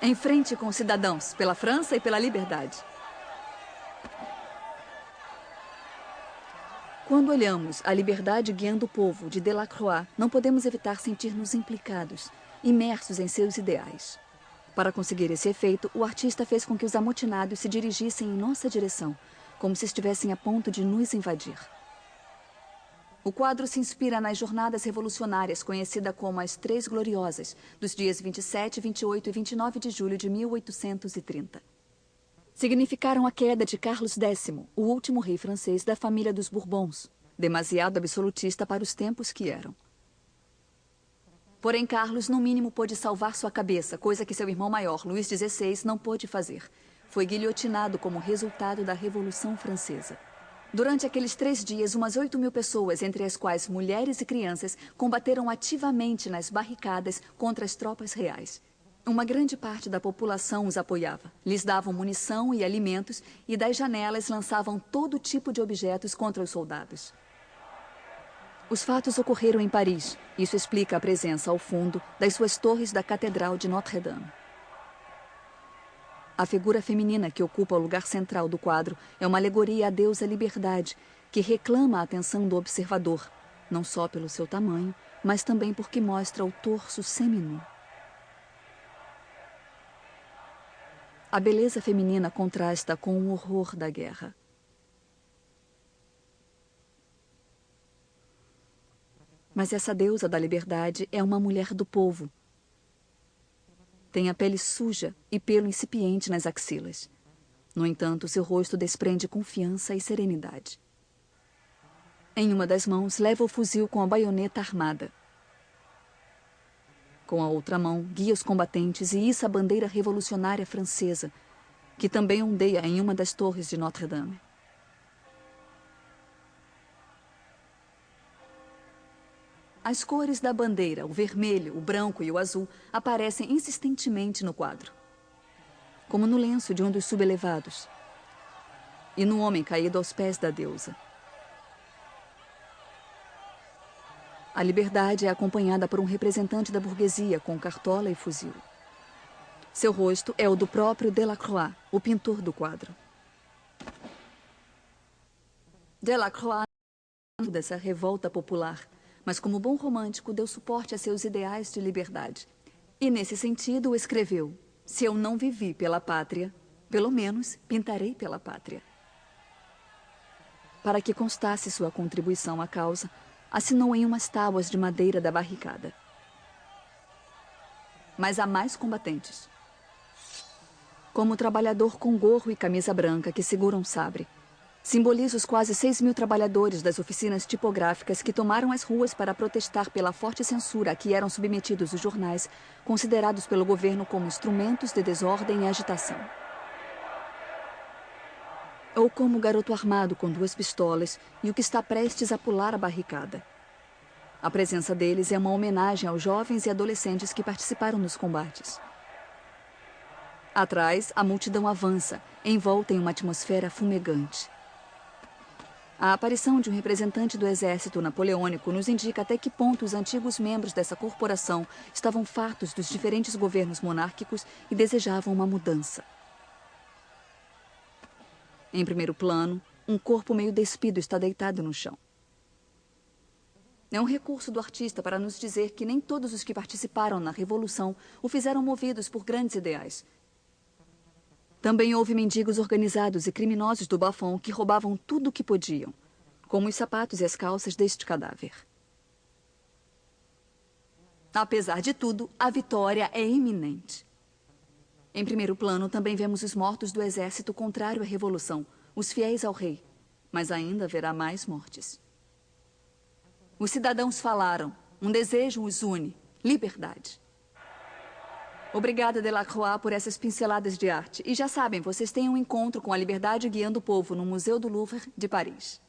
Em frente com os cidadãos, pela França e pela liberdade. Quando olhamos a liberdade guiando o povo de Delacroix, não podemos evitar sentir-nos implicados, imersos em seus ideais. Para conseguir esse efeito, o artista fez com que os amotinados se dirigissem em nossa direção, como se estivessem a ponto de nos invadir. O quadro se inspira nas jornadas revolucionárias, conhecida como as Três Gloriosas, dos dias 27, 28 e 29 de julho de 1830. Significaram a queda de Carlos X, o último rei francês da família dos Bourbons, demasiado absolutista para os tempos que eram. Porém, Carlos, no mínimo, pôde salvar sua cabeça, coisa que seu irmão maior, Luís XVI, não pôde fazer. Foi guilhotinado como resultado da Revolução Francesa. Durante aqueles 3 dias, umas 8.000 pessoas, entre as quais mulheres e crianças, combateram ativamente nas barricadas contra as tropas reais. Uma grande parte da população os apoiava. Lhes davam munição e alimentos e das janelas lançavam todo tipo de objetos contra os soldados. Os fatos ocorreram em Paris. Isso explica a presença ao fundo das suas torres da Catedral de Notre-Dame. A figura feminina que ocupa o lugar central do quadro é uma alegoria à deusa Liberdade, que reclama a atenção do observador, não só pelo seu tamanho, mas também porque mostra o torso seminu. A beleza feminina contrasta com o horror da guerra. Mas essa deusa da liberdade é uma mulher do povo. Tem a pele suja e pelo incipiente nas axilas. No entanto, seu rosto desprende confiança e serenidade. Em uma das mãos, leva o fuzil com a baioneta armada. Com a outra mão, guia os combatentes e issa a bandeira revolucionária francesa, que também ondeia em uma das torres de Notre-Dame. As cores da bandeira, o vermelho, o branco e o azul, aparecem insistentemente no quadro, como no lenço de um dos subelevados, e no homem caído aos pés da deusa. A liberdade é acompanhada por um representante da burguesia com cartola e fuzil. Seu rosto é o do próprio Delacroix, o pintor do quadro. Delacroix não dessa revolta popular, mas como bom romântico deu suporte a seus ideais de liberdade. E nesse sentido escreveu: se eu não vivi pela pátria, pelo menos pintarei pela pátria. Para que constasse sua contribuição à causa, assinou em umas tábuas de madeira da barricada. Mas há mais combatentes. Como o trabalhador com gorro e camisa branca que segura um sabre, simboliza os quase 6.000 trabalhadores das oficinas tipográficas que tomaram as ruas para protestar pela forte censura a que eram submetidos os jornais, considerados pelo governo como instrumentos de desordem e agitação. Ou como o garoto armado com 2 pistolas e o que está prestes a pular a barricada. A presença deles é uma homenagem aos jovens e adolescentes que participaram nos combates. Atrás, a multidão avança, envolta em uma atmosfera fumegante. A aparição de um representante do exército napoleônico nos indica até que ponto os antigos membros dessa corporação estavam fartos dos diferentes governos monárquicos e desejavam uma mudança. Em primeiro plano, um corpo meio despido está deitado no chão. É um recurso do artista para nos dizer que nem todos os que participaram na Revolução o fizeram movidos por grandes ideais. Também houve mendigos organizados e criminosos do Bafon que roubavam tudo o que podiam, como os sapatos e as calças deste cadáver. Apesar de tudo, a vitória é iminente. Em primeiro plano, também vemos os mortos do exército contrário à Revolução, os fiéis ao rei, mas ainda haverá mais mortes. Os cidadãos falaram, um desejo os une, liberdade. Obrigada, Delacroix, por essas pinceladas de arte. E já sabem, vocês têm um encontro com a liberdade guiando o povo no Museu do Louvre de Paris.